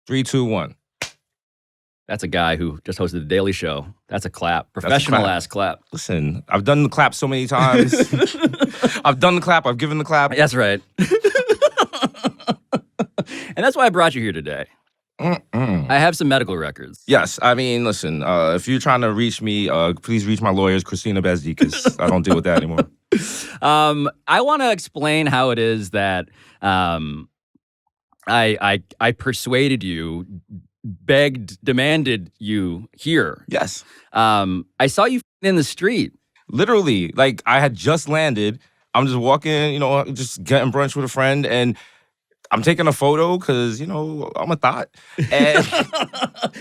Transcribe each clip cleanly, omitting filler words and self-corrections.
3, 2, 1. That's a guy who just hosted The Daily Show. That's a clap. Professional-ass clap. Listen, I've done the clap so many times. I've done the clap. I've given the clap. That's right. And that's why I brought you here today. I have some medical records. Yes. I mean, listen, if you're trying to reach me, please reach my lawyers, Christina Besdy, because I don't deal with that anymore. I want to explain how it is that I persuaded you, begged, demanded you here. Yes. I saw you in the street. Literally, like I had just landed. I'm just walking, just getting brunch with a friend, and I'm taking a photo because, I'm a thought. And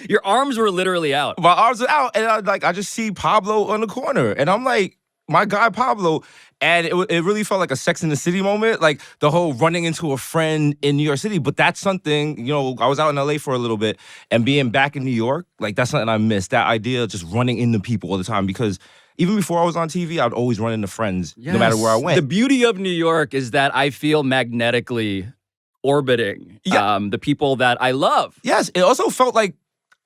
your arms were literally out. My arms are out, and I just see Pablo on the corner, and I'm like, my guy Pablo, and it really felt like a Sex in the City moment, like the whole running into a friend in New York City. But that's something, I was out in LA for a little bit, and being back in New York, like that's something I missed. That idea of just running into people all the time, because even before I was on TV, I'd always run into friends, no matter where I went. The beauty of New York is that I feel magnetically orbiting the people that I love. Yes, it also felt like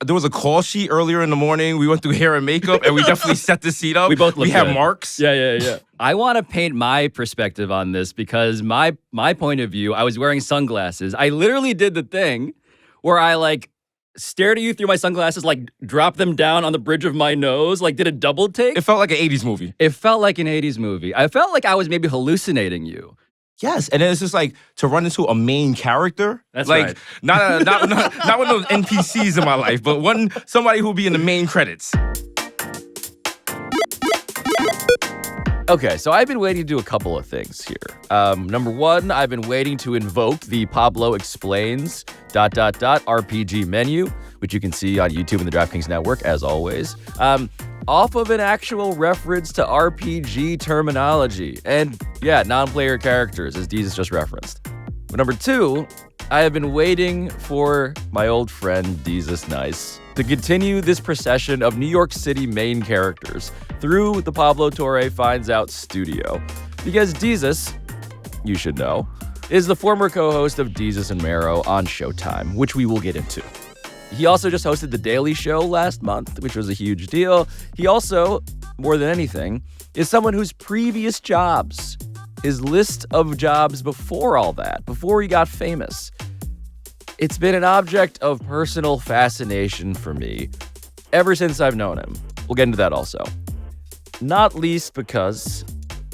there was a call sheet earlier in the morning. We went through hair and makeup, and we definitely set the seat up. We both looked had good. marks. Yeah. I want to paint my perspective on this because my point of view, I was wearing sunglasses. I literally did the thing where I stared at you through my sunglasses, dropped them down on the bridge of my nose, did a double take. It felt like an 80s movie. It felt like an 80s movie. I felt like I was maybe hallucinating you. Yes, and then it's just to run into a main character. That's right. Not one of those NPCs in my life, but somebody who'll be in the main credits. Okay, so I've been waiting to do a couple of things here. Number one, I've been waiting to invoke the Pablo Explains ... RPG menu, which you can see on YouTube and the DraftKings Network, as always. Off of an actual reference to RPG terminology and, non-player characters, as Desus just referenced. But number two, I have been waiting for my old friend Desus Nice to continue this procession of New York City main characters through the Pablo Torre Finds Out studio. Because Desus, you should know, is the former co-host of Desus and Mero on Showtime, which we will get into. He also just hosted The Daily Show last month, which was a huge deal. He also, more than anything, is someone whose previous jobs, his list of jobs before all that, before he got famous, it's been an object of personal fascination for me ever since I've known him. We'll get into that also. Not least because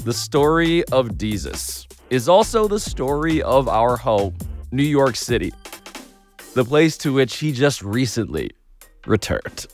the story of Desus is also the story of our home, New York City, the place to which he just recently returned.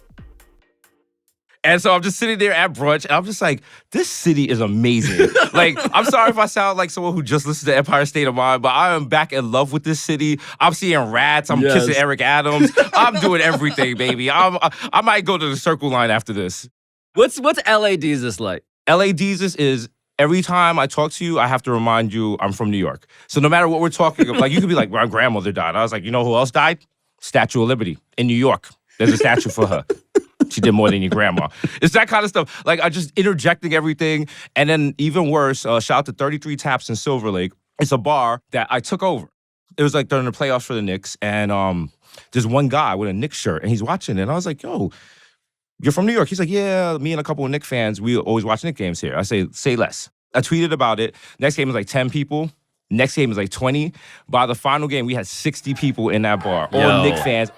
And so I'm just sitting there at brunch, and I'm just like, this city is amazing. I'm sorry if I sound like someone who just listened to Empire State of Mind, but I am back in love with this city. I'm seeing rats. I'm kissing Eric Adams. I'm doing everything, baby. I might go to the Circle Line after this. What's LA Desus like? LA Desus is, every time I talk to you, I have to remind you I'm from New York. So no matter what we're talking about, you could be like, my grandmother died. I was like, you know who else died? Statue of Liberty in New York. There's a statue for her. She did more than your grandma. It's that kind of stuff. I just interjecting everything. And then even worse, shout out to 33 Taps in Silver Lake. It's a bar that I took over. It was during the playoffs for the Knicks. And there's one guy with a Knicks shirt, and he's watching it. And I was like, yo, you're from New York? He's like, yeah, me and a couple of Knicks fans, we always watch Knicks games here. I say less. I tweeted about it. Next game was 10 people. Next game was 20. By the final game, we had 60 people in that bar. All Knicks fans.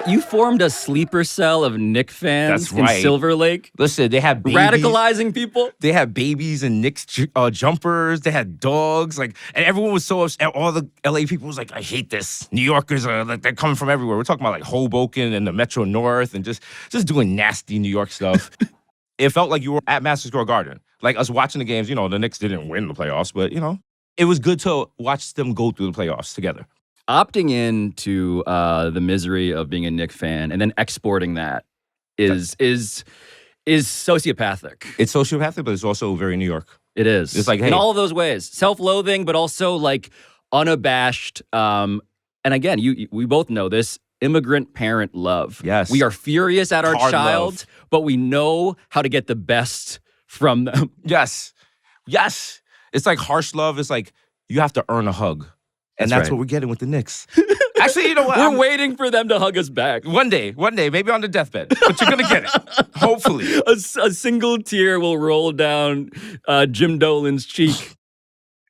You formed a sleeper cell of Knicks fans in Silver Lake? Listen, they had babies. Radicalizing people? They had babies and Knicks jumpers. They had dogs. And everyone was so upset. All the LA people was like, I hate this. New Yorkers are they're coming from everywhere. We're talking about Hoboken and the Metro North and just doing nasty New York stuff. It felt like you were at Madison Square Garden. Us watching the games, the Knicks didn't win the playoffs, but, it was good to watch them go through the playoffs together. Opting into the misery of being a Knicks fan and then exporting that is sociopathic. It's sociopathic, but it's also very New York. It is. It's hey. In all of those ways. Self-loathing, but also unabashed. And again, we both know this. Immigrant parent love. Yes. We are furious at our Hard child, love. but we know how to get the best from them. Yes. It's harsh love. It's you have to earn a hug. And That's that's right. what we're getting with the Knicks. Actually, you know what? We're waiting for them to hug us back. One day, maybe on the deathbed. But you're going to get it. Hopefully. A single tear will roll down Jim Dolan's cheek.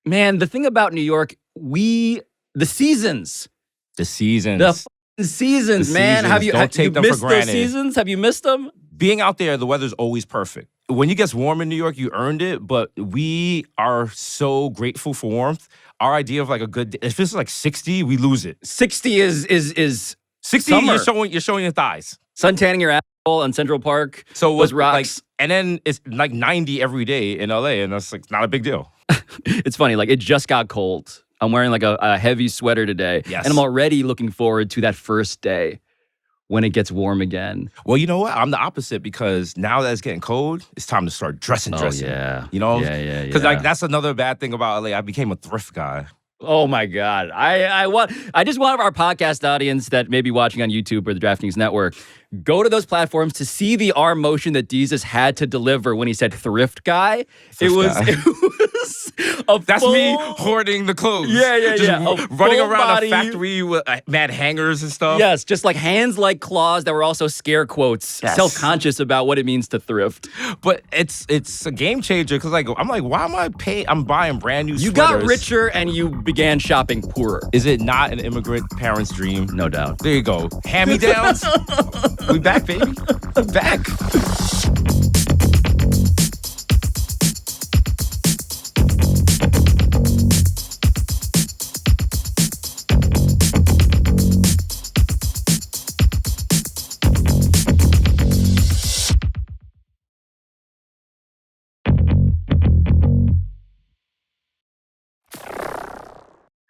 Man, the thing about New York, the seasons. The seasons. The f***ing seasons, The man. seasons. Have you, Don't take you them for missed those granted. seasons? Have you missed them? Being out there, the weather's always perfect. When it gets warm in New York, you earned it, but we are so grateful for warmth. Our idea of like a good day, if it's like 60, we lose it. 60 is 60, summer. you're showing your thighs. Sun tanning your asshole on Central Park. So was what, like, rocks. and then it's like 90 every day in LA, and that's like not a big deal. It's funny, like it just got cold. I'm wearing like a heavy sweater today. Yes. And I'm already looking forward to that first day when it gets warm again. Well, you know what? I'm the opposite because now that it's getting cold, it's time to start dressing. Yeah. You know? Yeah. Because like that's another bad thing about LA. I became a thrift guy. Oh my God. I just want our podcast audience that may be watching on YouTube or the DraftKings Network, go to those platforms to see the arm motion that Desus had to deliver when he said thrift guy. It was a That's full, me hoarding the clothes. Yeah. Just A running full around body- a factory with mad hangers and stuff. Yes, just like hands like claws that were also scare quotes, Yes. self-conscious about what it means to thrift. But it's a game changer because like I'm like, why am I paying? I'm buying brand new You sweaters. got richer and you began shopping poorer. Is it not an immigrant parent's dream? No doubt. There you go. Hand-me-downs. We back, baby. Back.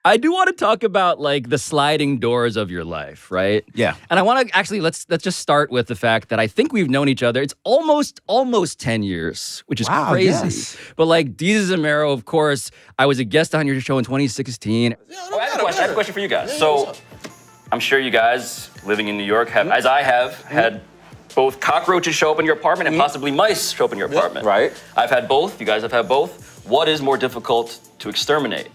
I do want to talk about like the sliding doors of your life, right? Yeah. And I want to actually let's just start with the fact that I think we've known each other. It's almost 10 years, which is Wow, crazy. yes. But like Desus Mero, of course, I was a guest on your show in 2016. I have a question for you guys. So, I'm sure you guys living in New York have, as I have, had both cockroaches show up in your apartment and possibly mice show up in your apartment. Right. I've had both. You guys have had both. What is more difficult to exterminate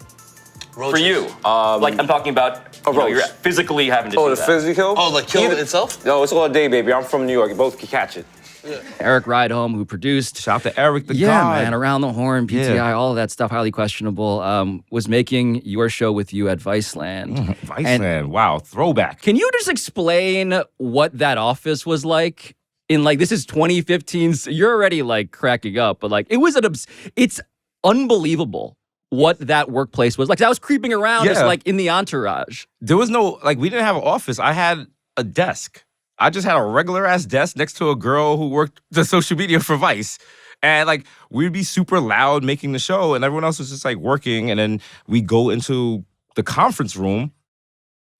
for you? Like I'm talking about, you know, roach. you're physically having to Oh, do the that. physical? Oh, like killing it itself? No, it's all day, baby. I'm from New York. You both can catch it. Eric Rydholm, who produced Shout out to Eric the yeah, God. man, Around the Horn, PTI, Yeah. all of that stuff, highly questionable, was making your show with you at Viceland. Viceland. Wow. Throwback. Can you just explain what that office was like? In like, this is 2015, so you're already like cracking up, but like, it was it's unbelievable what that workplace was like. I was creeping around just Yeah. like in the entourage. There was no, like, we didn't have an office. I had a desk. I just had a regular ass desk next to a girl who worked the social media for Vice. And like, we'd be super loud making the show, and everyone else was just like working. And then we go into the conference room,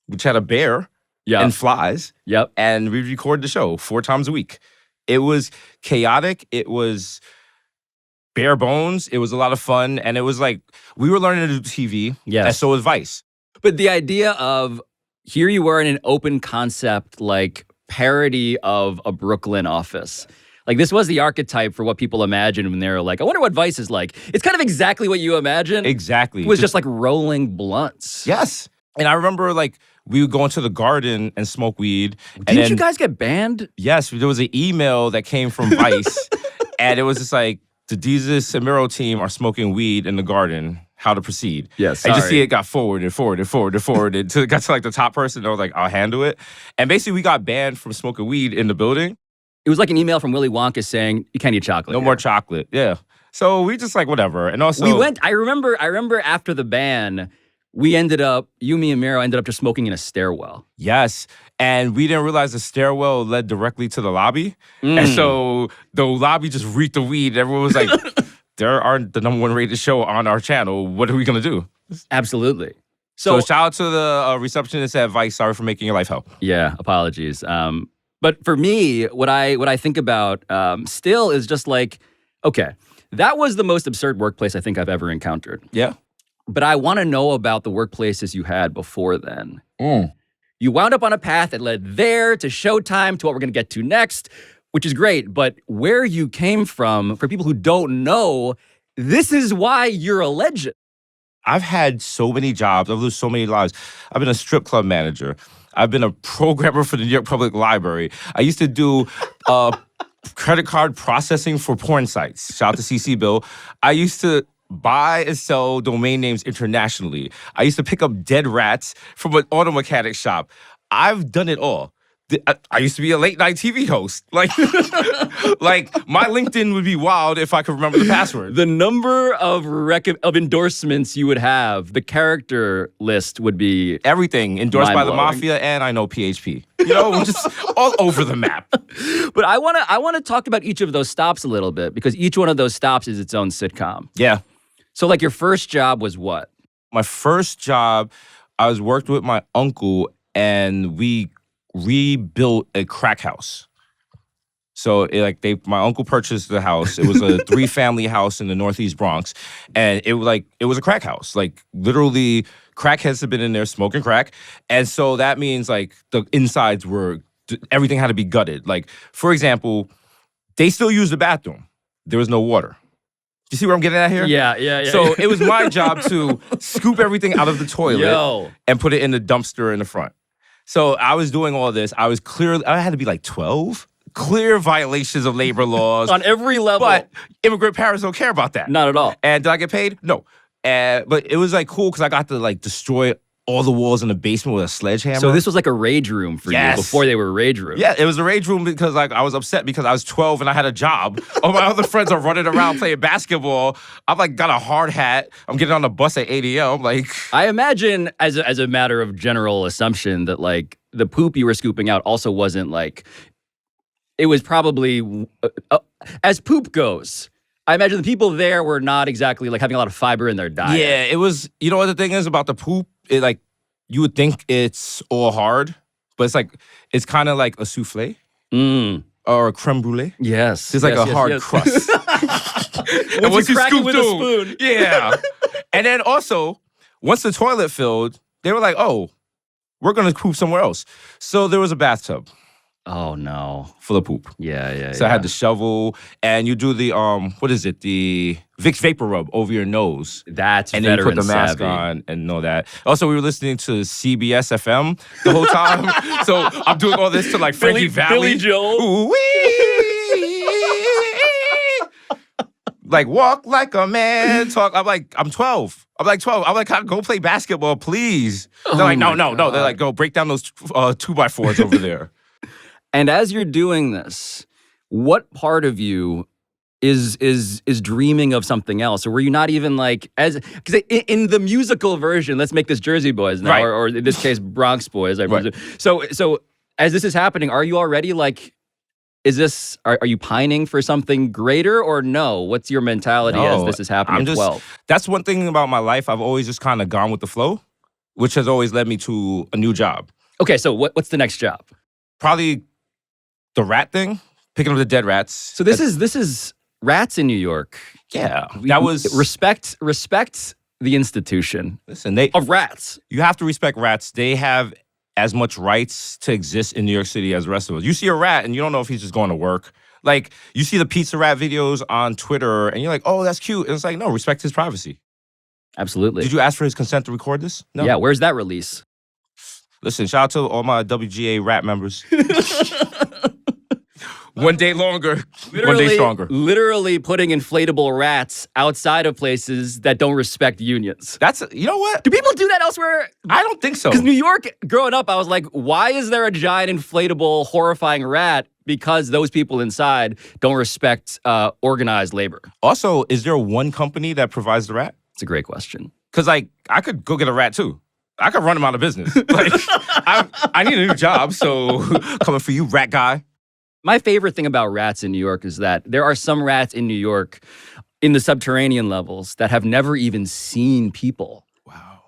which had a bear Yeah. and flies, Yep. and we record the show 4 times a week. It was chaotic. It was bare bones. It was a lot of fun. And it was like, we were learning to do TV. Yes. And so was Vice. But the idea of here you were in an open concept, like parody of a Brooklyn office. Like this was the archetype for what people imagine when they're like, I wonder what Vice is like. It's kind of exactly what you imagine. Exactly. It was just like rolling blunts. Yes. And I remember like we would go into the garden and smoke weed. And Didn't then, you guys get banned? Yes, there was an email that came from Vice, and it was just like, the Desus Mero team are smoking weed in the garden. How to proceed? Yes, And just sorry. see it got forwarded until it got to like the top person. And I was like, I'll handle it. And basically, we got banned from smoking weed in the building. It was like an email from Willy Wonka saying, you can't eat chocolate. No here." more chocolate. Yeah. So we just like whatever. And also, We went, I remember after the ban, we ended up, you, me, and Mero ended up just smoking in a stairwell. Yes. And we didn't realize the stairwell led directly to the lobby. Mm. And so the lobby just reeked the weed. Everyone was like, there aren't the number 1 rated show on our channel. What are we going to do? Absolutely. So shout out to the receptionist at Vice. Sorry for making your life hell. Yeah, apologies. But for me, what I think about still is just like, okay, that was the most absurd workplace I think I've ever encountered. Yeah. But I want to know about the workplaces you had before then. You wound up on a path that led there to Showtime to what we're going to get to next, which is great. But where you came from, for people who don't know, this is why you're a legend. I've had so many jobs. I've lived so many lives. I've been a strip club manager. I've been a programmer for the New York Public Library. I used to do credit card processing for porn sites. Shout out to CC Bill. I used to buy and sell domain names internationally. I used to pick up dead rats from an auto mechanic shop. I've done it all. I used to be a late night TV host. Like, like my LinkedIn would be wild if I could remember the password. The number of endorsements you would have, the character list would be Everything endorsed by the mind-blowing. mafia, and I know PHP. You know, just all over the map. But I wanna talk about each of those stops a little bit because each one of those stops is its own sitcom. Yeah. So like your first job was what? My first job, I was worked with my uncle, and we rebuilt a crack house. So my uncle purchased the house. It was a 3-family house in the Northeast Bronx, and it was a crack house. Like literally, crackheads have been in there smoking crack, and so that means like the insides everything had to be gutted. Like for example, they still use the bathroom. There was no water. You see where I'm getting at here? Yeah. So it was my job to scoop everything out of the toilet and put it in the dumpster in the front. So I was doing all this. I had to be like 12. Clear violations of labor laws. On every level. But immigrant parents don't care about that. Not at all. And did I get paid? No. But it was like cool because I got to like destroy all the walls in the basement with a sledgehammer. So this was like a rage room for you before they were rage rooms. Yeah, it was a rage room because like I was upset because I was 12 and I had a job. All my other friends are running around playing basketball. I've like got a hard hat. I'm getting on the bus at 8 a.m. Like I imagine as a matter of general assumption that like the poop you were scooping out also wasn't like, it was probably, as poop goes, I imagine the people there were not exactly like having a lot of fiber in their diet. Yeah, it was, you know what the thing is about the poop? It like, you would think it's all hard, but it's kind of like a souffle or a creme brulee. Yes. There's like a hard crust. And Once you crack it scoop with a spoon. Yeah. And then also, once the toilet filled, they were like, oh, we're going to poop somewhere else. So there was a bathtub Oh no. full of poop. Yeah. So I had the shovel, and you do the, what is it? The Vicks Vapor Rub over your nose. That's And then you put the veteran mask savvy. on and all that. Also, we were listening to CBS FM the whole time. So I'm doing all this to like Frankie Valli. Billy Joel. Ooh-wee. Like, walk like a man, talk. I'm 12. I'm like, go play basketball, please. They're like, no. They're like, go break down those 2x4s over there. And as you're doing this, what part of you is dreaming of something else? Or were you not even like, because in the musical version, let's make this Jersey Boys now, Right. or in this case, Bronx Boys. I presume. So as this is happening, are you already like, are you pining for something greater or no? What's your mentality as this is happening at 12? That's one thing about my life. I've always just kind of gone with the flow, which has always led me to a new job. Okay, so what's the next job? Probably the rat thing, picking up the dead rats. So this is rats in New York. Yeah, that was respect the institution Listen, of rats. you have to respect rats. They have as much rights to exist in New York City as the rest of us. You see a rat and you don't know if he's just going to work. Like, you see the pizza rat videos on Twitter and you're like, oh, that's cute. And it's like, no, respect his privacy. Absolutely. Did you ask for his consent to record this? No. Yeah, where's that release? Listen, shout out to all my WGA rat members. One day longer, one day stronger. Literally putting inflatable rats outside of places that don't respect unions. You know what? Do people do that elsewhere? I don't think so. Because New York, growing up, I was like, why is there a giant inflatable, horrifying rat? Because those people inside don't respect organized labor. Also, is there one company that provides the rat? It's a great question. Because, like, I could go get a rat, too. I could run him out of business. Like, I need a new job, so coming for you, rat guy. My favorite thing about rats in New York is that there are some rats in New York in the subterranean levels that have never even seen people. Wow.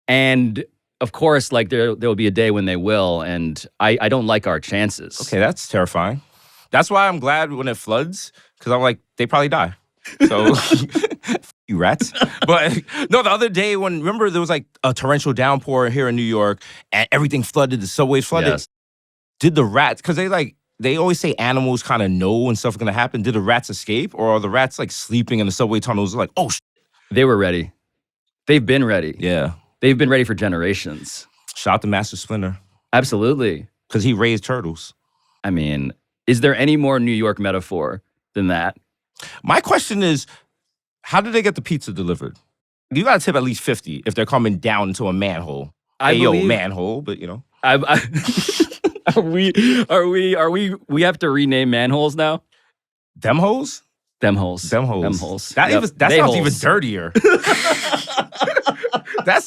And of course, like there will be a day when they will, and I don't like our chances. Okay, that's terrifying. That's why I'm glad when it floods, because I'm like, they probably die. So, you rats. But no, the other day remember there was like a torrential downpour here in New York, and everything flooded, the subways flooded. Yes. Did the rats, because they always say animals kind of know when stuff's gonna happen. Did the rats escape, or are the rats like sleeping in the subway tunnels like, oh, They were ready. They've been ready. Yeah. They've been ready for generations. Shout out to Master Splinter. Absolutely. Because he raised turtles. I mean, is there any more New York metaphor than that? My question is, how did they get the pizza delivered? You got to tip at least 50 if they're coming down to a manhole. Manhole, but we have to rename manholes now? Them hoes? Them holes. Them hoes. Them holes. That Yep. that They sounds holes. even dirtier. that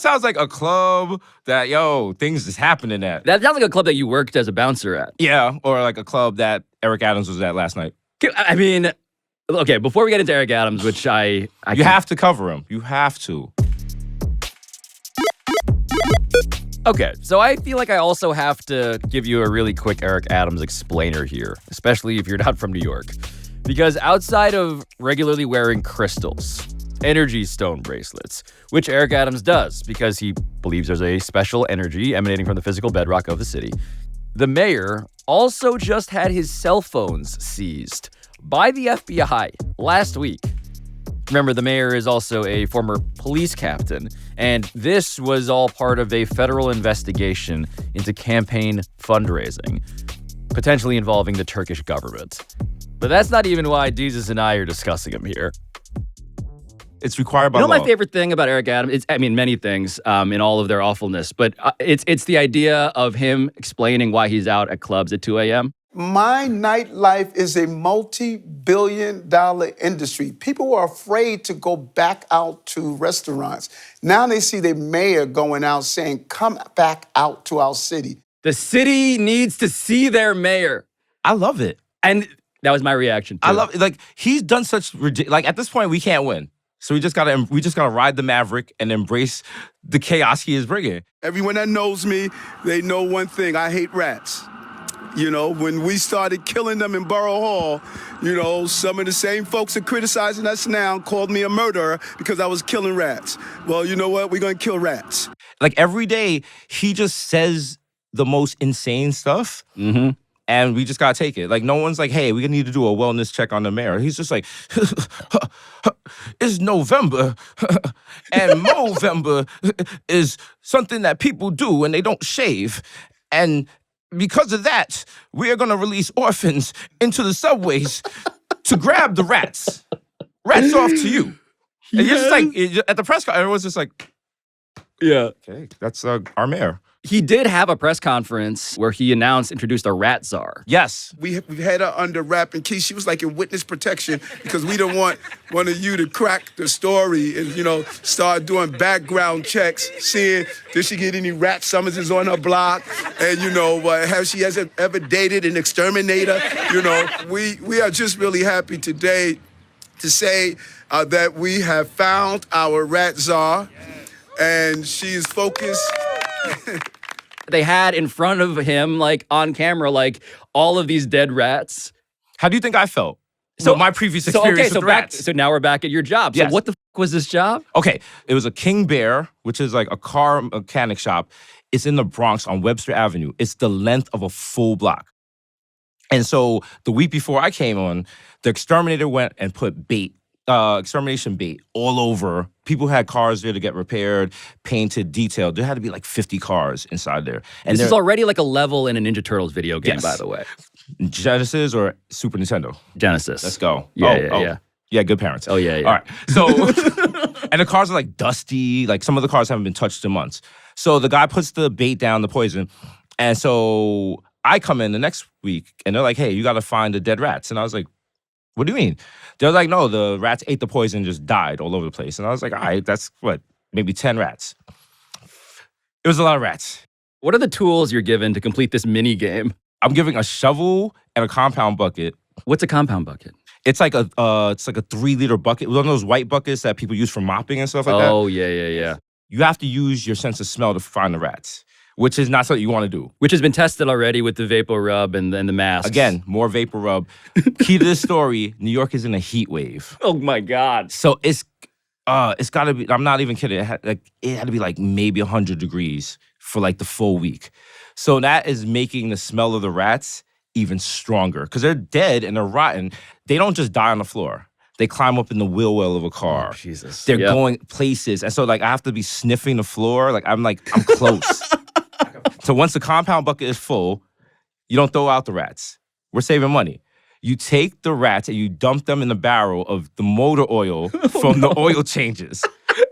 sounds like a club that, things is happening at. That sounds like a club that you worked as a bouncer at. Yeah, or like a club that Eric Adams was at last night. I mean, okay, before we get into Eric Adams, which you have to cover him. You have to. Okay, so I feel like I also have to give you a really quick Eric Adams explainer here, especially if you're not from New York. Because outside of regularly wearing crystals, energy stone bracelets, which Eric Adams does because he believes there's a special energy emanating from the physical bedrock of the city, the mayor also just had his cell phones seized by the FBI last week. Remember, the mayor is also a former police captain, and this was all part of a federal investigation into campaign fundraising, potentially involving the Turkish government. But that's not even why Desus and I are discussing him here. It's required by law. My favorite thing about Eric Adams, many things in all of their awfulness, but it's the idea of him explaining why he's out at clubs at 2 a.m. My nightlife is a multi-billion-dollar industry. People are afraid to go back out to restaurants. Now they see the mayor going out saying, come back out to our city. The city needs to see their mayor. I love it. And that was my reaction, too. I love it. Like, he's done such at this point, we can't win. So we just gotta ride the Maverick and embrace the chaos he is bringing. Everyone that knows me, they know one thing. I hate rats. You know, when we started killing them in Borough Hall, some of the same folks are criticizing us now called me a murderer because I was killing rats. Well, you know what? We're going to kill rats. Like, every day, he just says the most insane stuff. Mm-hmm. And we just got to take it. Like, no one's like, hey, we need to do a wellness check on the mayor. He's just like, it's November. And Movember is something that people do when they don't shave. And because of that, we are going to release orphans into the subways to grab the rats. Rats off to you. And you're just like, at the press conference, everyone's just like, yeah. Okay, that's our mayor. He did have a press conference where he introduced a rat czar. Yes. We've had her under wrap and key. She was like in witness protection because we don't want one of you to crack the story and, start doing background checks, seeing did she get any rat summonses on her block and, has she ever dated an exterminator? We are just really happy today to say that we have found our rat czar and she is focused. They had in front of him, on camera, all of these dead rats. How do you think I felt? So my previous experience with rats. So now we're back at your job. Yes. So what the was this job? Okay, it was a King Bear, which is like a car mechanic shop. It's in the Bronx on Webster Avenue. It's the length of a full block. And so the week before I came on, the exterminator went and put extermination bait all over. People had cars there to get repaired, painted, detailed. There had to be 50 cars inside there. And this is already a level in a Ninja Turtles video game, Yes. by the way. Genesis or Super Nintendo? Genesis. Let's go. Yeah. Yeah, good parents. Oh, yeah. All right. So, and the cars are dusty. Some of the cars haven't been touched in months. So the guy puts the bait down, the poison. And so I come in the next week and they're like, hey, you got to find the dead rats. And I was like, what do you mean? They're like, no, the rats ate the poison and just died all over the place. And I was like, all right, that's maybe 10 rats. It was a lot of rats. What are the tools you're given to complete this mini game? I'm giving a shovel and a compound bucket. What's a compound bucket? It's like a 3-liter bucket. One of those white buckets that people use for mopping and stuff like that. Oh, yeah. You have to use your sense of smell to find the rats, which is not something you want to do. Which has been tested already with the vapor rub and the masks. Again, more vapor rub. Key to this story, New York is in a heat wave. Oh, my God. So it's got to be, I'm not even kidding, it had to be maybe 100 degrees for the full week. So that is making the smell of the rats even stronger because they're dead and they're rotten. They don't just die on the floor. They climb up in the wheel well of a car. Oh, Jesus. They're Yep. going places. And so like I have to be sniffing the floor. I'm close. So once the compound bucket is full, you don't throw out the rats. We're saving money. You take the rats and you dump them in the barrel of the motor oil from the oil changes.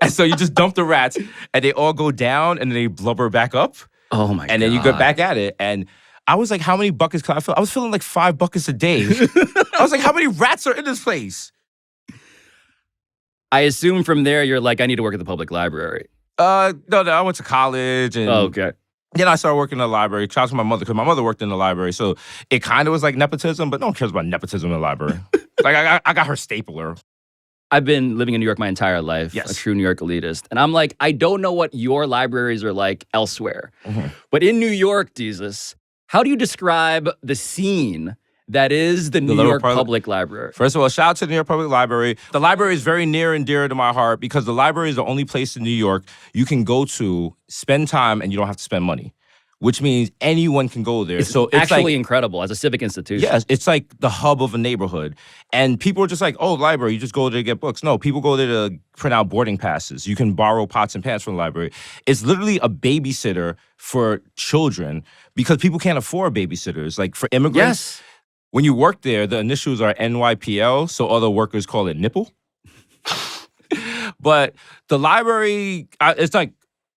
And so you just dump the rats and they all go down and then they blubber back up. Oh my God. And then you go back at it. And I was like, how many buckets could I fill? I was filling like 5 buckets a day. I was like, how many rats are in this place? I assume from there you're like, I need to work at the public library. No, I went to college and Okay. then I started working in the library. Shout out to my mother, because my mother worked in the library. So it kind of was like nepotism, but no one cares about nepotism in the library. I got her stapler. I've been living in New York my entire life, Yes. a true New York elitist. And I'm like, I don't know what your libraries are like elsewhere. But in New York, Desus, how do you describe the scene that is the New Little York Parliament? Public Library? First of all, shout out to the New York Public Library. The library is very near and dear to my heart because the library is the only place in New York you can go to, spend time, and you don't have to spend money, which means anyone can go there. It's so it's actually like, incredible as a civic institution. yes, it's like the hub of a neighborhood. And people are just like, oh, library, you just go there to get books. No, people go there to print out boarding passes. You can borrow pots and pans from the library. It's literally a babysitter for children because people can't afford babysitters. Like for immigrants, Yes. when you work there, the initials are NYPL, so other workers call it nipple. But the library, it's like,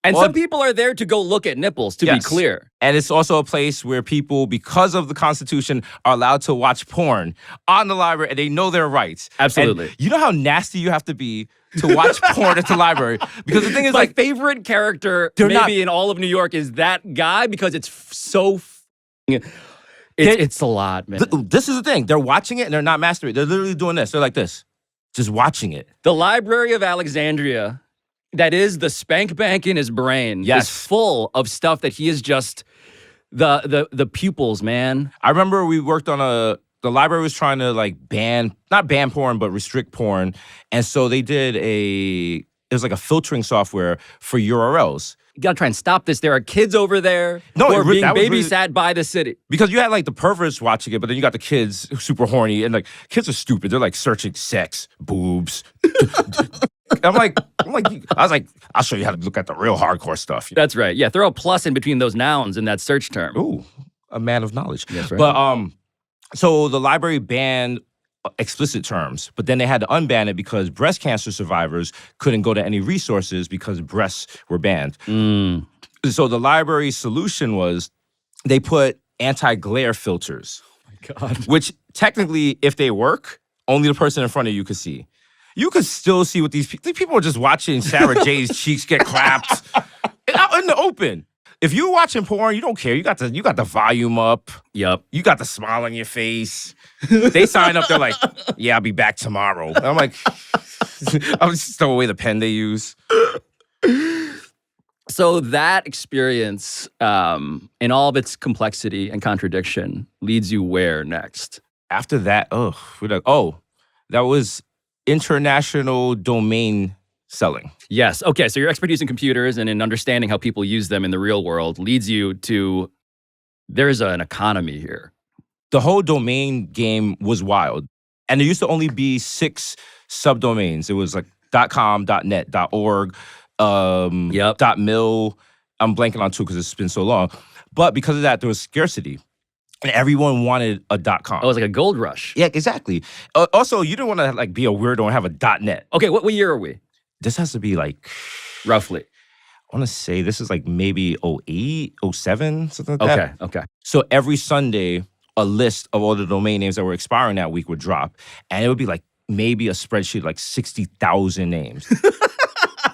And Well, some people are there to go look at nipples, to be Yes. clear. and it's also a place where people, because of the Constitution, are allowed to watch porn on the library, and they know their rights. Absolutely. And you know how nasty you have to be to watch porn at the library? Because the thing is, My like, favorite character They're maybe not- in all of New York is that guy because it's it's a lot, man. this is the thing. They're watching it, and they're not masturbating. They're literally doing this. They're like this, just watching it. The Library of Alexandria, that is the spank bank in his brain, Yes. is full of stuff that he is just the pupils, man. I remember we worked on the library was trying to like not ban porn, but restrict porn. And so they did it was like a filtering software for URLs. You gotta try and stop this. There are kids over there No, who are being that was really- babysat by the city. Because you had like the perverts watching it, but then you got the kids super horny, and like kids are stupid. They're like searching sex, boobs. I was like, I'll show you how to look at the real hardcore stuff. That's right. Yeah, throw a plus in between those nouns in that search term. Ooh, a man of knowledge. That's right. But so the library banned explicit terms, but then they had to unban it because breast cancer survivors couldn't go to any resources because breasts were banned. So the library's solution was they put anti-glare filters, God. which technically, if they work, only the person in front of you could see. You could still see what these people are just watching Sarah J's cheeks get clapped out in the open. If you're watching porn, you don't care. You got the volume up. Yep. You got the smile on your face. They sign up. They're like, "Yeah, I'll be back tomorrow." And I'm like, I'll just throw away the pen they use. So that experience, in all of its complexity and contradiction, leads you where next? After that, that was international domain selling. Yes. Okay. So your expertise in computers and in understanding how people use them in the real world leads you to there's an economy here. The whole domain game was wild. And there used to only be 6 subdomains. It was like .com, .net, .org, .mil. I'm blanking on 2 because it's been so long. But because of that, there was scarcity. And everyone wanted a .com. Oh, it was like a gold rush. Yeah, exactly. Also, you didn't want to like be a weirdo and have a .net. Okay. What year are we? This has to be like, Roughly. I want to say this is like maybe 08, 07, something like that. Okay. So every Sunday, a list of all the domain names that were expiring that week would drop. And it would be like maybe a spreadsheet, like 60,000 names.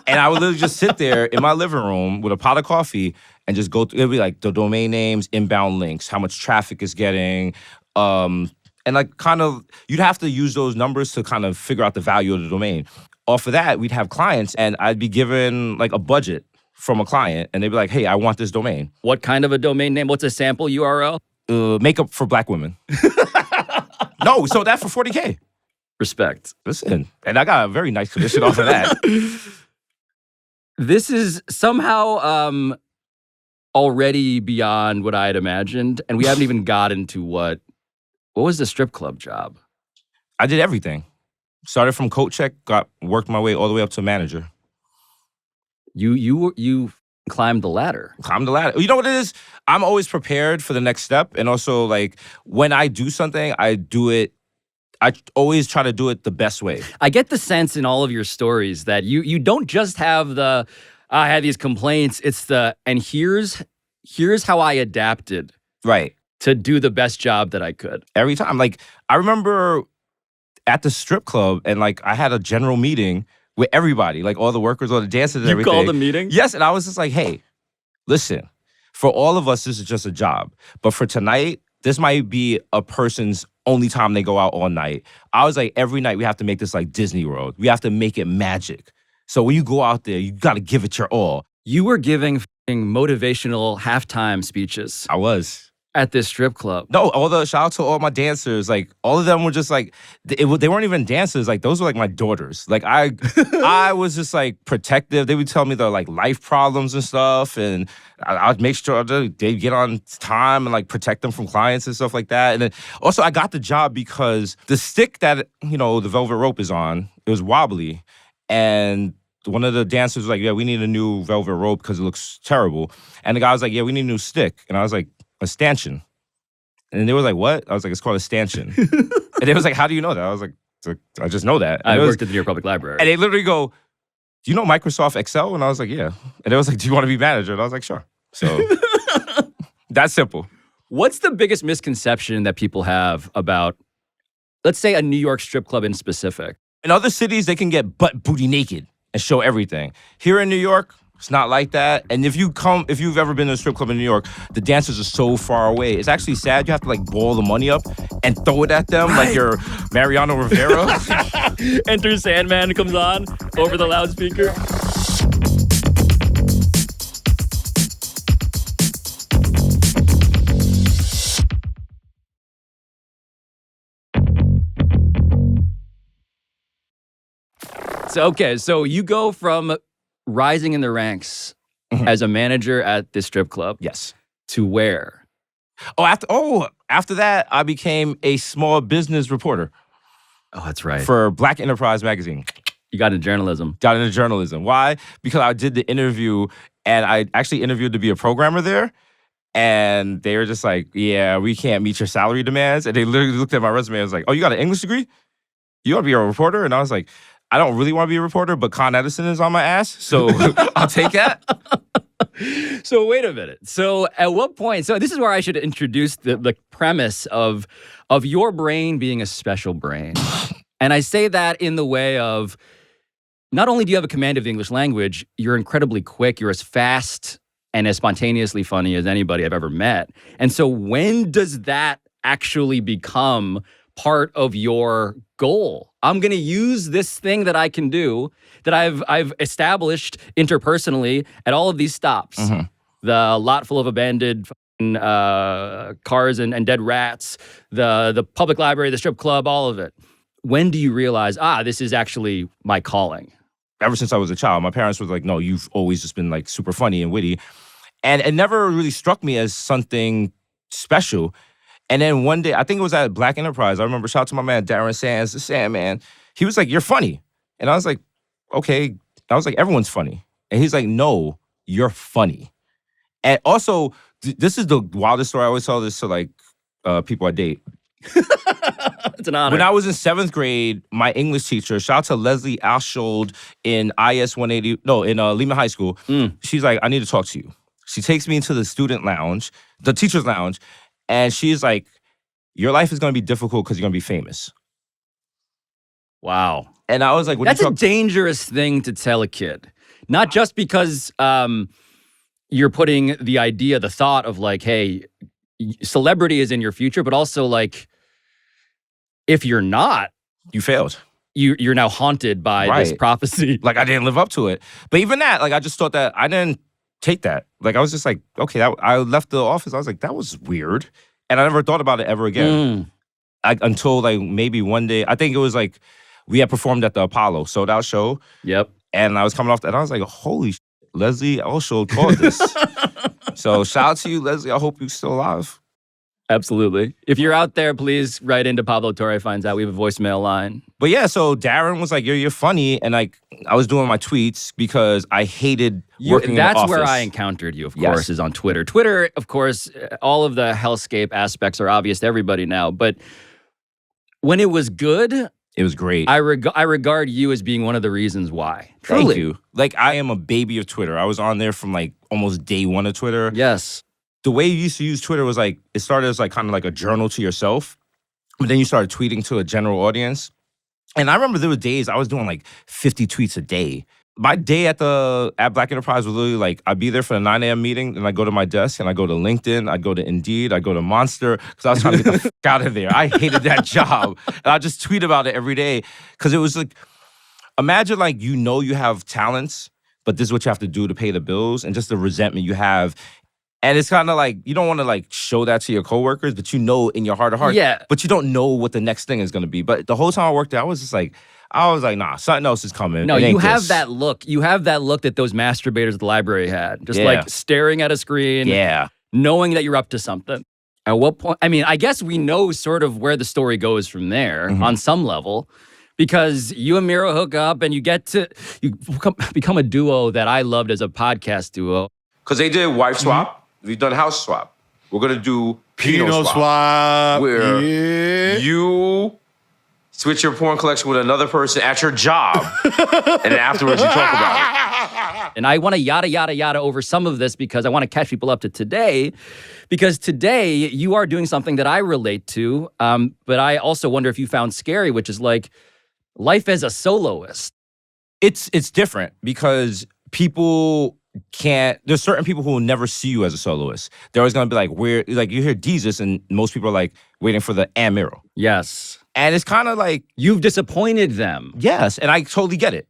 And I would literally just sit there in my living room with a pot of coffee and just go through. It would be like the domain names, inbound links, how much traffic is getting. And like kind of, you'd have to use those numbers to kind of figure out the value of the domain. Off of that, we'd have clients and I'd be given like a budget from a client and they'd be like, hey, I want this domain. What kind of a domain name? What's a sample URL? Makeup for black women. No, we sold that for $40K. Respect. Listen, and I got a very nice commission off of that. This is somehow already beyond what I had imagined. And we haven't even gotten to what was the strip club job? I did everything. Started from coat check, worked my way all the way up to manager. You climbed the ladder. Climb the ladder. You know what it is? I'm always prepared for the next step. And also, like, when I do something, I always try to do it the best way. I get the sense in all of your stories that you don't just have I had these complaints. It's and here's how I adapted Right. to do the best job that I could. Every time. Like, I remember at the strip club, and like I had a general meeting with everybody, like all the workers, all the dancers, and You everything. called a meeting? Yes, and I was just like, hey, listen, for all of us, this is just a job. But for tonight, this might be a person's only time they go out all night. I was like, every night we have to make this like Disney World. We have to make it magic. So when you go out there, you got to give it your all. You were giving motivational halftime speeches I was. at this strip club. No, shout out to all my dancers. Like, all of them were just like, they weren't even dancers. Like, those were like my daughters. Like, I was just like protective. They would tell me their like life problems and stuff. And I'd make sure they get on time and like protect them from clients and stuff like that. And then also I got the job because the stick that, the velvet rope is on, it was wobbly. And one of the dancers was like, yeah, we need a new velvet rope because it looks terrible. And the guy was like, yeah, we need a new stick. And I was like, a stanchion. And they were like, what? I was like, it's called a stanchion. And they was like, how do you know that? I was like, I just know that. I worked at the New York Public Library. And they literally go, do you know Microsoft Excel? And I was like, yeah. And they was like, do you want to be manager? And I was like, sure. So that's simple. What's the biggest misconception that people have about, let's say, a New York strip club in specific? In other cities, they can get butt booty naked and show everything. Here in New York, it's not like that. And if you've ever been to a strip club in New York, the dancers are so far away. It's actually sad. You have to like ball the money up and throw it at them like you're Mariano Rivera. Enter Sandman comes on over the loudspeaker. So you go from rising in the ranks as a manager at this strip club. Yes. To where? After that, I became a small business reporter. Oh, that's right. For Black Enterprise magazine. You got into journalism. Got into journalism. Why? Because I did the interview, and I actually interviewed to be a programmer there. And they were just like, yeah, we can't meet your salary demands. And they literally looked at my resume and was like, oh, you got an English degree? You want to be a reporter? And I was like, I don't really want to be a reporter, but Con Edison is on my ass, so I'll take that. So wait a minute. So at what point? So this is where I should introduce the premise of your brain being a special brain. And I say that in the way of, not only do you have a command of the English language, you're incredibly quick. You're as fast and as spontaneously funny as anybody I've ever met. And so when does that actually become part of your goal? I'm going to use this thing that I can do, that I've established interpersonally at all of these stops. Mm-hmm. The lot full of abandoned cars and dead rats, the public library, the strip club, all of it. When do you realize, this is actually my calling? Ever since I was a child, my parents were like, no, you've always just been like super funny and witty. And it never really struck me as something special. And then one day, I think it was at Black Enterprise, I remember, shout out to my man, Darren Sands, the Sandman. He was like, you're funny. And I was like, okay. I was like, everyone's funny. And he's like, no, you're funny. And also, this is the wildest story. I always tell this to like people I date. It's an honor. When I was in 7th grade, my English teacher, shout out to Leslie Ashold in Lehman High School. She's like, I need to talk to you. She takes me into the student lounge, the teacher's lounge, and she's like, your life is going to be difficult because you're going to be famous. Wow. And I was like, that's a dangerous thing to tell a kid. Not just because you're putting the thought of like, hey, celebrity is in your future, but also like, if you're not, you failed. You're now haunted by this prophecy. Like, I didn't live up to it. But even that, like, I just thought that I didn't take that. Like, I was just like, okay, I left the office. I was like, that was weird. And I never thought about it ever again. Until like maybe one day, I think it was like, we had performed at the Apollo sold out show. Yep. And I was coming off that, and I was like, holy shit, Leslie also called this. So shout out to you, Leslie. I hope you're still alive. Absolutely. If you're out there, please write into Pablo Torre Finds Out. We have a voicemail line. But yeah, so Darren was like, you're funny. And like, I was doing my tweets because I hated working in the office. That's where I encountered you, of Yes. course, is on Twitter. Twitter, of course, all of the hellscape aspects are obvious to everybody now. But when it was good, It was great. I regard you as being one of the reasons why. Truly. Thank you. Like, I am a baby of Twitter. I was on there from like almost day one of Twitter. Yes. The way you used to use Twitter was like, it started as like kind of like a journal to yourself, but then you started tweeting to a general audience. And I remember there were days I was doing like 50 tweets a day. My day at Black Enterprise was literally like, I'd be there for the 9 a.m. meeting, and I go to my desk, and I go to LinkedIn, I go to Indeed, I go to Monster, because I was trying to get the fuck out of there. I hated that job. And I just tweet about it every day, because it was like, imagine like you know you have talents, but this is what you have to do to pay the bills, and just the resentment you have. And it's kind of like, you don't want to like show that to your coworkers, but you know in your heart of hearts. Yeah. But you don't know what the next thing is going to be. But the whole time I worked there, I was like, nah, something else is coming. No, It you ain't have this. that look. You have that look that those masturbators at the library had. Just Yeah. like staring at a screen, Yeah. knowing that you're up to something. At what point? I mean, I guess we know sort of where the story goes from there on some level, because you and Mero hook up and you become a duo that I loved as a podcast duo. Because they did wife swap. We've done house swap. We're going to do Pinot swap. Where you switch your porn collection with another person at your job, and then afterwards you talk about it. And I want to yada, yada, yada over some of this because I want to catch people up to today. Because today you are doing something that I relate to, but I also wonder if you found scary, which is like life as a soloist. It's different because there's certain people who will never see you as a soloist. They're always going to be like, like you hear Desus, and most people are like waiting for the Mero. Yes. And it's kind of like, You've disappointed them. yes, and I totally get it.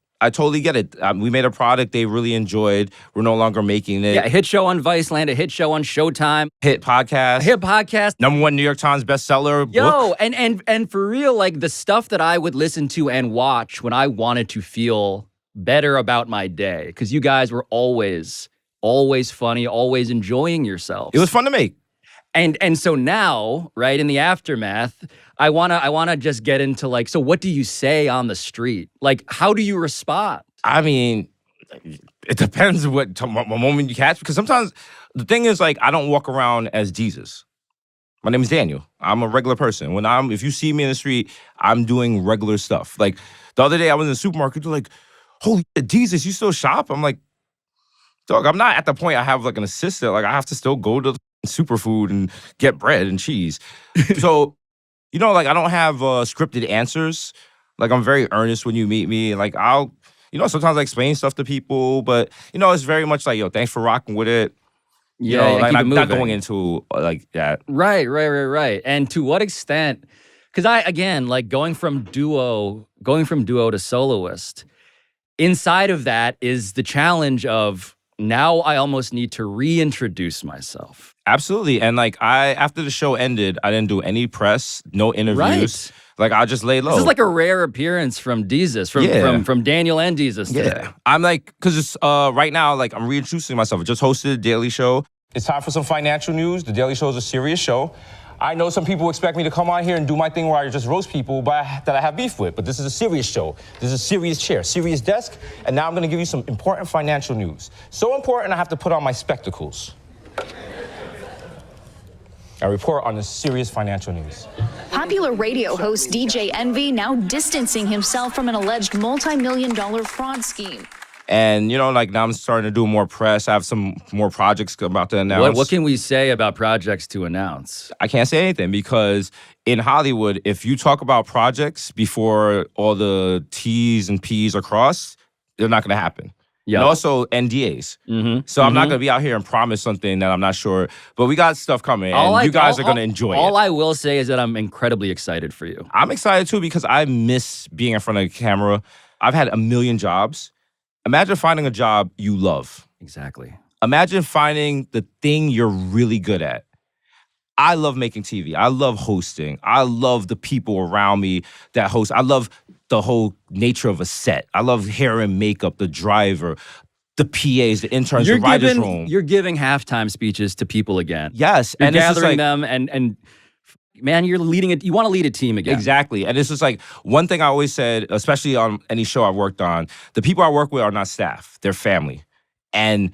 We made a product they really enjoyed. We're no longer making it. Yeah, a hit show on Viceland, a hit show on Showtime, Hit podcast. a hit podcast. #1 New York Times bestseller book. Yo, and for real, like the stuff that I would listen to and watch when I wanted to feel better about my day, because you guys were always funny, always enjoying yourselves. It was fun to make. And so now, right, in the aftermath, I wanna just get into like, so what do you say on the street? Like, how do you respond? I mean, it depends what moment you catch, because sometimes the thing is like, I don't walk around as Jesus. My name is Daniel. I'm a regular person. If you see me in the street, I'm doing regular stuff. Like the other day I was in the supermarket, they're like, holy shit, Jesus, you still shop? I'm like, dog, I'm not at the point I have like an assistant. Like I have to still go to the superfood and get bread and cheese. So, like I don't have scripted answers. Like I'm very earnest when you meet me. Like I'll, sometimes I explain stuff to people, but it's very much like, yo, thanks for rocking with it. Yeah, like keep it I'm not moving. going into like that. Right. And to what extent? Because like going from duo to soloist, inside of that is the challenge of now I almost need to reintroduce myself. Absolutely. And like after the show ended, I didn't do any press, no interviews. Like I just lay low. This is like a rare appearance from Desus, from Daniel and Desus today. Yeah. I'm like, because it's right now, like I'm reintroducing myself. I just hosted a Daily Show. It's time for some financial news. The Daily Show is a serious show. I know some people expect me to come on here and do my thing where I just roast people that I have beef with, but this is a serious show. This is a serious chair, serious desk, and now I'm going to give you some important financial news. So important, I have to put on my spectacles. I report on the serious financial news. Popular radio host DJ Envy now distancing himself from an alleged multi-million-dollar fraud scheme. And, like now I'm starting to do more press. I have some more projects about to announce. What can we say about projects to announce? I can't say anything because in Hollywood, if you talk about projects before all the T's and P's are crossed, they're not going to happen. Yeah. And also NDAs. So I'm not going to be out here and promise something that I'm not sure. But we got stuff coming, and you guys are going to enjoy it. All I will say is that I'm incredibly excited for you. I'm excited too because I miss being in front of the camera. I've had a million jobs. Imagine finding a job you love. Exactly. Imagine finding the thing you're really good at. I love making TV. I love hosting. I love the people around me that host. I love the whole nature of a set. I love hair and makeup, the driver. the PAs, the interns, the writers' room. You're giving halftime speeches to people again. Yes, You're and it's just gathering like, them, and man, you're leading it. You want to lead a team again. exactly. And it's just like one thing I always said, especially on any show I've worked on, the people I work with are not staff, they're family. And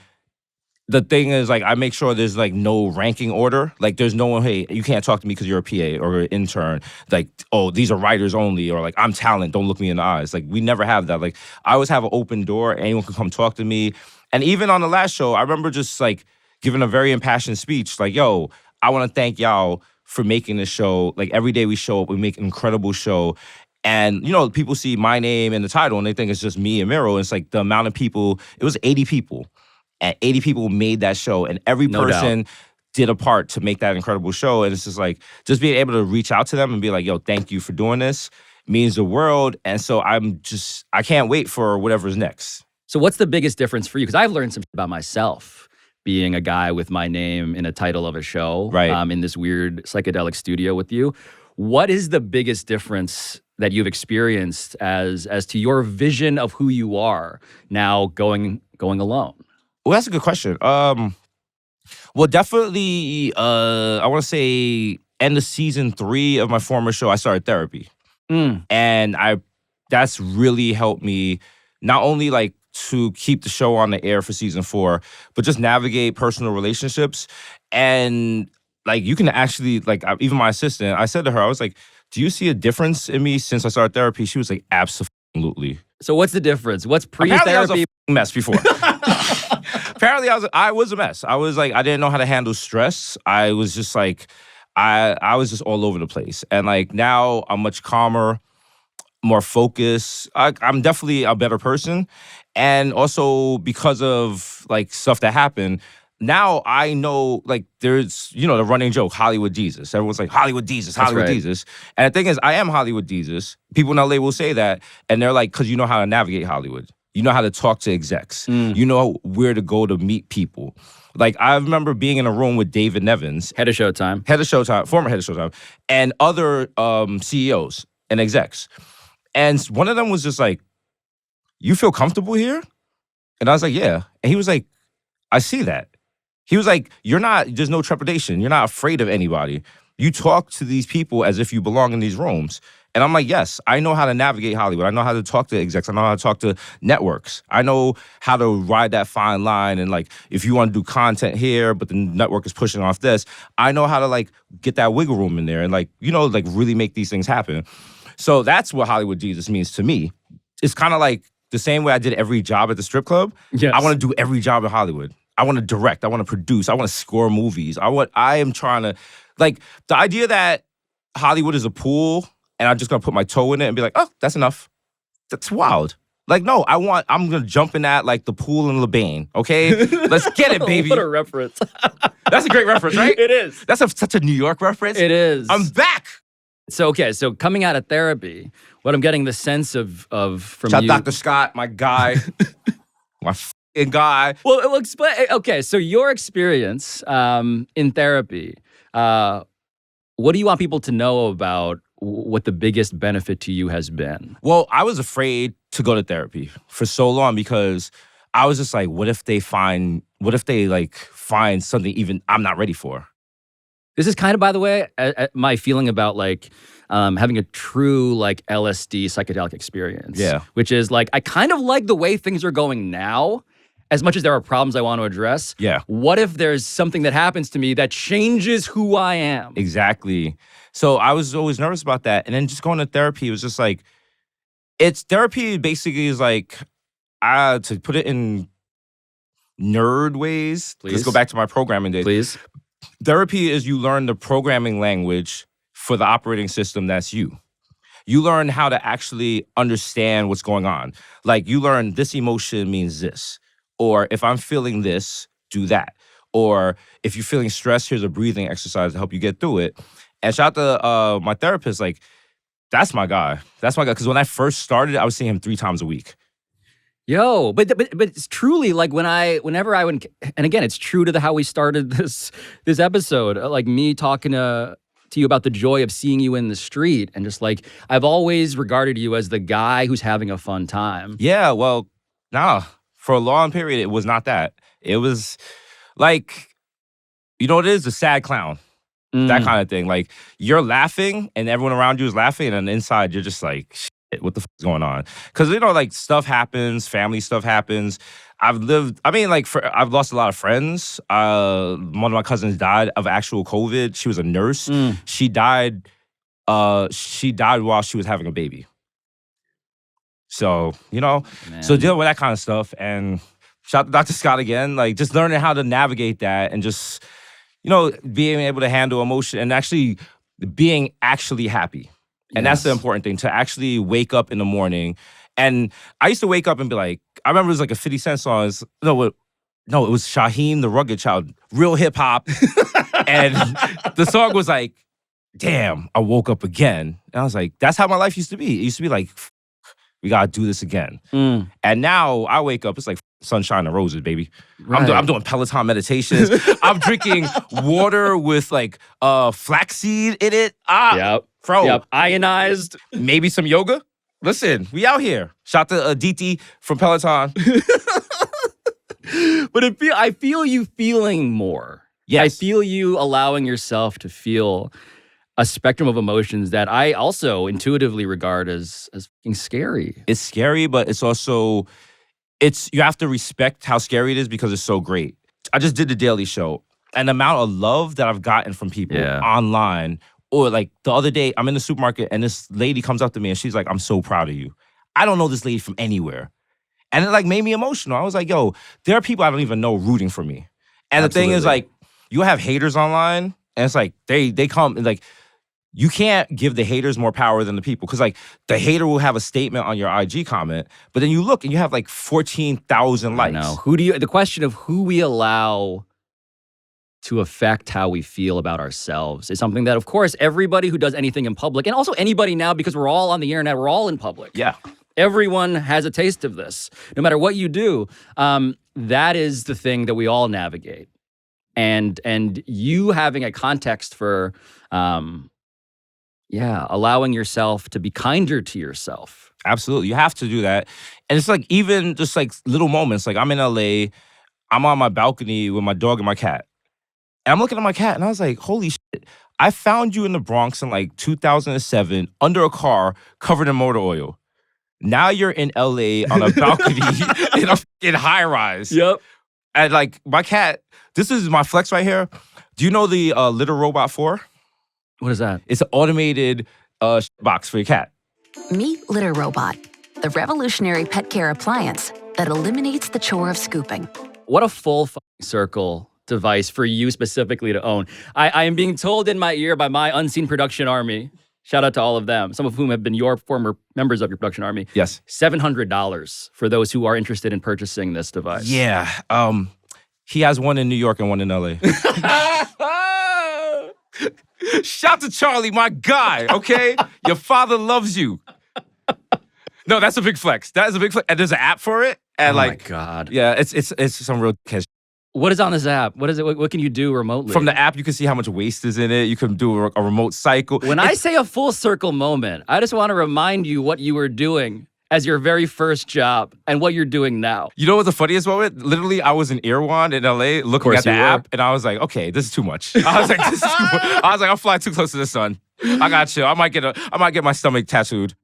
the thing is, like, I make sure there's like no ranking order. Like, there's no one, hey, you can't talk to me because you're a PA or an intern. Like, oh, these are writers only, or like, I'm talent, don't look me in the eyes. Like, we never have that. Like, I always have an open door. Anyone can come talk to me. And even on the last show, I remember just like giving a very impassioned speech. Like, yo, I want to thank y'all for making this show. Like, every day we show up, we make an incredible show. And, you know, people see my name in the title and they think it's just me and Mero. It's like the amount of people, it was 80 people. And 80 people made that show. And every person did a part to make that incredible show. And it's just like, just being able to reach out to them and be like, yo, thank you for doing this means the world. And so I can't wait for whatever's next. So what's the biggest difference for you? Because I've learned some about myself being a guy with my name in a title of a show, right, in this weird psychedelic studio with you. What is the biggest difference that you've experienced as to your vision of who you are now going alone? Well, that's a good question. Well, definitely, I want to say end of season 3 of my former show, I started therapy. And that's really helped me not only like to keep the show on the air for season 4, but just navigate personal relationships. And like, you can actually, like, even my assistant, I said to her, I was like, do you see a difference in me since I started therapy? She was like, absolutely. So what's the difference? What's pre-therapy? Apparently I was a mess before. Apparently I was a mess. I was like, I didn't know how to handle stress. I was just like, I was just all over the place. And like, now I'm much calmer, more focused. I'm definitely a better person. And also because of like stuff that happened, now I know, like, there's, you know, the running joke, Hollywood Jesus. Everyone's like, Hollywood Jesus, Hollywood Jesus. And the thing is, I am Hollywood Jesus. People in LA will say that. And they're like, because you know how to navigate Hollywood. You know how to talk to execs. You know where to go to meet people. Like, I remember being in a room with David Nevins. Head of Showtime, former head of Showtime, and other CEOs and execs. And one of them was just like, you feel comfortable here? And I was like, yeah. And he was like, I see that. He was like, there's no trepidation. You're not afraid of anybody. You talk to these people as if you belong in these rooms. And I'm like, yes, I know how to navigate Hollywood. I know how to talk to execs. I know how to talk to networks. I know how to ride that fine line. And like, if you want to do content here, but the network is pushing off this, I know how to like get that wiggle room in there and like, you know, like really make these things happen. So that's what Hollywood Jesus means to me. It's kind of like the same way I did every job at the strip club. Yes. I want to do every job in Hollywood. I want to direct. I want to produce. I want to score movies. I am trying to, like, the idea that Hollywood is a pool and I'm just going to put my toe in it and be like, oh, that's enough. That's wild. Like, no, I'm going to jump in that like the pool in LeBain, okay? Let's get it, baby. What a reference. That's a great reference, right? It is. That's such a New York reference. It is. I'm back. So coming out of therapy, what I'm getting the sense of from Shout you. Dr. Scott, my guy. My f***ing guy. Well, explain. Okay, so your experience in therapy, what do you want people to know about what the biggest benefit to you has been? Well, I was afraid to go to therapy for so long because I was just like, what if they find something even I'm not ready for? This is kind of, by the way, my feeling about like having a true like LSD psychedelic experience. Yeah. Which is like, I kind of like the way things are going now, as much as there are problems I want to address. Yeah. What if there's something that happens to me that changes who I am? Exactly. So I was always nervous about that. And then just going to therapy, it was just like, therapy basically is like, to put it in nerd ways, Please. Let's go back to my programming days. Please. Therapy is you learn the programming language for the operating system that's you. You learn how to actually understand what's going on. Like, you learn this emotion means this. Or if I'm feeling this, do that. Or if you're feeling stressed, here's a breathing exercise to help you get through it. And shout out to my therapist, like, that's my guy. That's my guy. Because when I first started, I was seeing him 3 times a week. Yo, but it's truly like whenever I would, and again, it's true to how we started this episode, like me talking to you about the joy of seeing you in the street, and just like, I've always regarded you as the guy who's having a fun time. Yeah, well, nah, For a long period, it was not that. It was like, you know what it is? The sad clown. That kind of thing. Like, you're laughing and everyone around you is laughing, and on the inside, you're just like, shit, what the fuck is going on? Because, you know, like, stuff happens, family stuff happens. I've lost a lot of friends. One of my cousins died of actual COVID. She was a nurse. She died while she was having a baby. So, you know, so dealing with that kind of stuff. And shout out to Dr. Scott again, like, just learning how to navigate that and just, you know, being able to handle emotion and actually being actually happy. And that's the important thing, to actually wake up in the morning. And I used to wake up and be like, I remember it was like a 50 Cent song. It was Shaheem the Rugged Child, real hip hop. And the song was like, damn, I woke up again. And I was like, that's how my life used to be. It used to be like, we gotta do this again. And now I wake up, it's like sunshine and roses, baby. Right. I'm doing Peloton meditations. I'm drinking water with like flaxseed in it. Bro. Ionized. Maybe some yoga. Listen, we out here. Shout out to DT from Peloton. But I feel you feeling more. Yes. I feel you allowing yourself to feel a spectrum of emotions that I also intuitively regard as fucking scary. It's scary, but it's also, you have to respect how scary it is because it's so great. I just did the Daily Show, and the amount of love that I've gotten from people online, or like the other day, I'm in the supermarket and this lady comes up to me and she's like, I'm so proud of you. I don't know this lady from anywhere. And it like made me emotional. I was like, yo, there are people I don't even know rooting for me. And the thing is, like, you have haters online, and it's like they come and like, you can't give the haters more power than the people. Because, like, the hater will have a statement on your IG comment, but then you look and you have, like, 14,000 likes. No, the question of who we allow to affect how we feel about ourselves is something that, of course, everybody who does anything in public, and also anybody now, because we're all on the internet, we're all in public. Yeah. Everyone has a taste of this. No matter what you do, that is the thing that we all navigate. And you having a context for... allowing yourself to be kinder to yourself. Absolutely. You have to do that. And it's like, even just like little moments. Like, I'm in LA, I'm on my balcony with my dog and my cat. And I'm looking at my cat and I was like, holy shit. I found you in the Bronx in like 2007 under a car covered in motor oil. Now you're in LA on a balcony in high rise. Yep. And like, my cat, this is my flex right here. Do you know the Litter Robot 4? What is that? It's an automated box for your cat. Meet Litter Robot, the revolutionary pet care appliance that eliminates the chore of scooping. What a full circle device for you specifically to own. I am being told in my ear by my unseen production army, shout out to all of them, some of whom have been your former members of your production army. Yes. $700 for those who are interested in purchasing this device. Yeah. He has one in New York and one in LA. Shout to Charlie, my guy, okay? Your father loves you. No, that's a big flex. That is a big flex. And there's an app for it. And my God. Yeah, it's some real cash. What is on this app? What is it? What can you do remotely? From the app, you can see how much waste is in it. You can do a remote cycle. When I say a full circle moment, I just want to remind you what you were doing as your very first job and what you're doing now. You know what the funniest moment? Literally, I was in Irwan in LA looking at the app, and I was like, okay, this is too much. I was like, I'm flying too close to the sun. I got chill. I might get my stomach tattooed.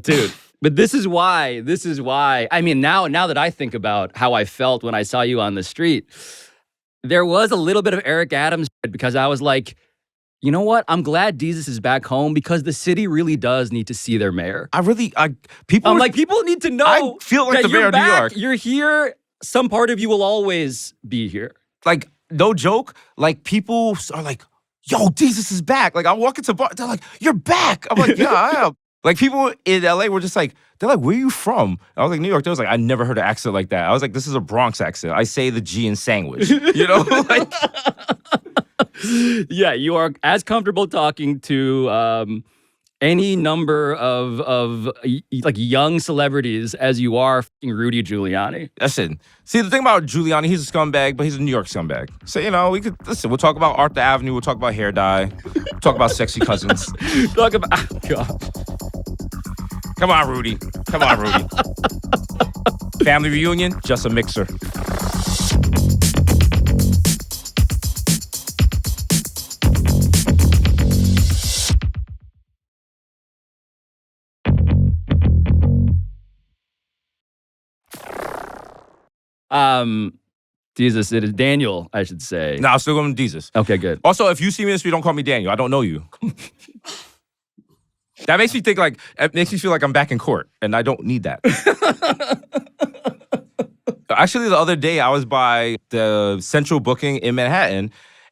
Dude. But this is why, I mean, now that I think about how I felt when I saw you on the street, there was a little bit of Eric Adams because I was like, you know what? I'm glad Desus is back home because the city really does need to see their mayor. People need to know. I feel like that the mayor of New York. You're here. Some part of you will always be here. Like, no joke. Like, people are like, yo, Desus is back. Like, I walk into bar, they're like, you're back. I'm like, yeah, I am. Like, people in LA were just like, they're like, where are you from? I was like, New York. They was like, I never heard an accent like that. I was like, this is a Bronx accent. I say the G in sandwich. You know? Like, yeah, you are as comfortable talking to any number of like young celebrities as you are f***ing Rudy Giuliani. Listen, see, the thing about Giuliani, he's a scumbag, but he's a New York scumbag. So, you know, we'll talk about Arthur Avenue, we'll talk about hair dye, we'll talk about sexy cousins. Talk about, oh God. Come on, Rudy. Come on, Rudy. Family reunion, just a mixer. Jesus, it is Daniel, I should say. No, I'm still going to Desus. Okay, good. Also, if you see me in the street, don't call me Daniel. I don't know you. That makes me think like, it makes me feel like I'm back in court, and I don't need that. Actually, the other day, I was by the Central Booking in Manhattan,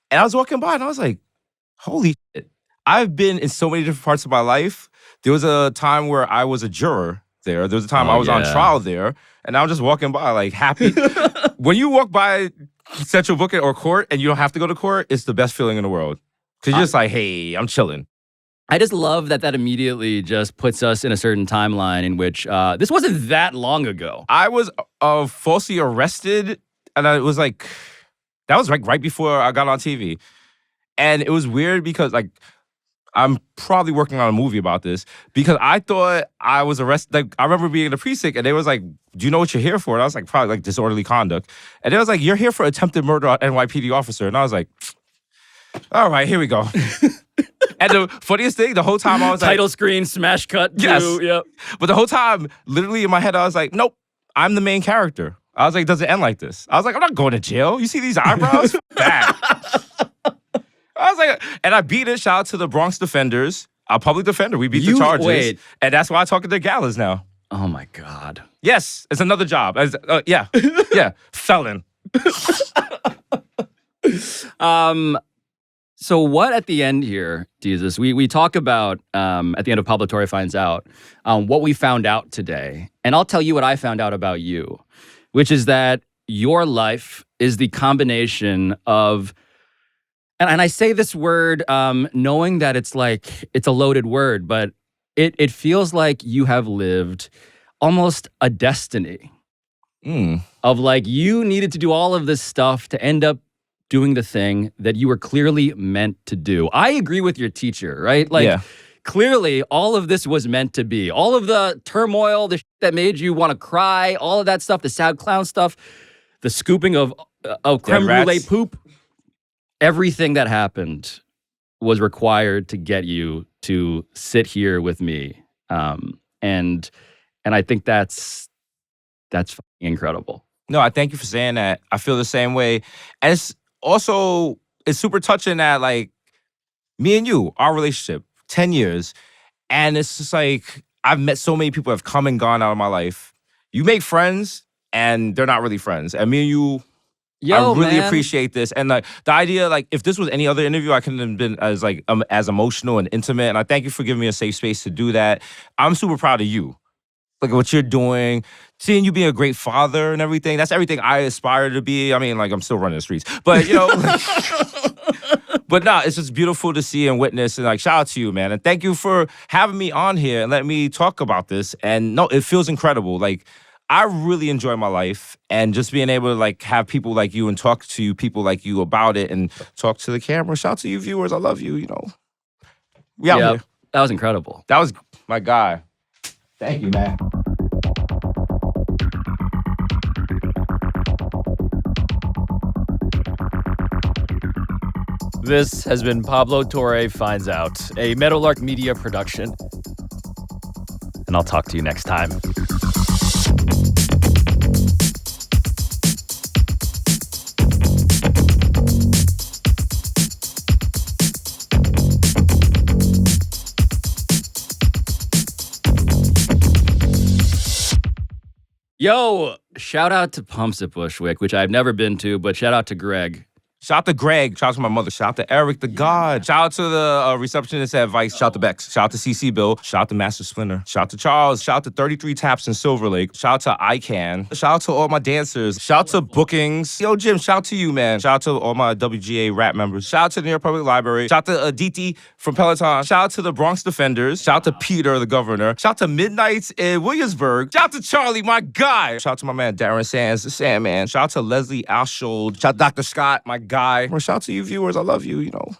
and I was walking by, and I was like, holy shit. I've been in so many different parts of my life. There was a time where I was a juror there. There was a time I was on trial there, and I was just walking by, like, happy. When you walk by Central Booking or court, and you don't have to go to court, it's the best feeling in the world. Because you're just like, hey, I'm chilling. I just love that immediately just puts us in a certain timeline in which this wasn't that long ago. I was falsely arrested, and I was like, that was like right before I got on TV. And it was weird because like, I'm probably working on a movie about this because I thought I was arrested. Like, I remember being in the precinct and they was like, do you know what you're here for? And I was like, probably like disorderly conduct. And they was like, you're here for attempted murder on NYPD officer. And I was like, all right, here we go. And the funniest thing, the whole time I was like... Title screen, smash cut. Yes. Yep. But the whole time, literally in my head, I was like, nope, I'm the main character. I was like, does it end like this? I was like, I'm not going to jail. You see these eyebrows? Bad. I was like, and I beat it. Shout out to the Bronx Defenders. Our public defender. We beat the charges. Wait. And that's why I talk to their galas now. Oh my God. Yes, it's another job. Yeah. Yeah. Felon. So what at the end here, Jesus, we talk about, at the end of Pablo Torre Finds Out, what we found out today. And I'll tell you what I found out about you, which is that your life is the combination of, and I say this word knowing that it's a loaded word, but it feels like you have lived almost a destiny of like you needed to do all of this stuff to end up doing the thing that you were clearly meant to do. I agree with your teacher, right? Like, clearly, all of this was meant to be. All of the turmoil, the shit that made you want to cry, all of that stuff, the sad clown stuff, the scooping of creme brulee poop, everything that happened was required to get you to sit here with me. And I think that's fucking incredible. No, I thank you for saying that. I feel the same way. And it's super touching that, like, me and you, our relationship, 10 years. And it's just like, I've met so many people who have come and gone out of my life. You make friends, and they're not really friends. And me and you, I really appreciate this. And like the idea, like, if this was any other interview, I couldn't have been as emotional and intimate. And I thank you for giving me a safe space to do that. I'm super proud of you. Like what you're doing, seeing you being a great father and everything. That's everything I aspire to be. I mean, like, I'm still running the streets. But, you know, but no, it's just beautiful to see and witness. And like, shout out to you, man. And thank you for having me on here and letting me talk about this. And no, it feels incredible. Like, I really enjoy my life, and just being able to like have people like you and talk to people like you about it and talk to the camera. Shout out to you viewers. I love you, you know. We out here. That was incredible. That was my guy. Thank you, man. This has been Pablo Torre Finds Out, a Meadowlark Media production. And I'll talk to you next time. Yo, shout out to Pumps at Bushwick, which I've never been to, but shout out to Greg. Shout out to Greg. Shout out to my mother. Shout out to Eric, the God. Shout out to the receptionist at Vice. Shout out to Bex. Shout out to CC Bill. Shout out to Master Splinter. Shout out to Charles. Shout out to 33 Taps in Silver Lake. Shout out to ICANN. Shout out to all my dancers. Shout out to Bookings. Yo, Jim, shout out to you, man. Shout out to all my WGA rap members. Shout out to the New York Public Library. Shout out to Aditi from Peloton. Shout out to the Bronx Defenders. Shout out to Peter, the governor. Shout out to Midnights in Williamsburg. Shout out to Charlie, my guy. Shout out to my man Darren Sands, the Sandman. Shout out to Leslie Alshold. Shout out to Dr. Scott, my guy. Shout out to you viewers. I love you, you know.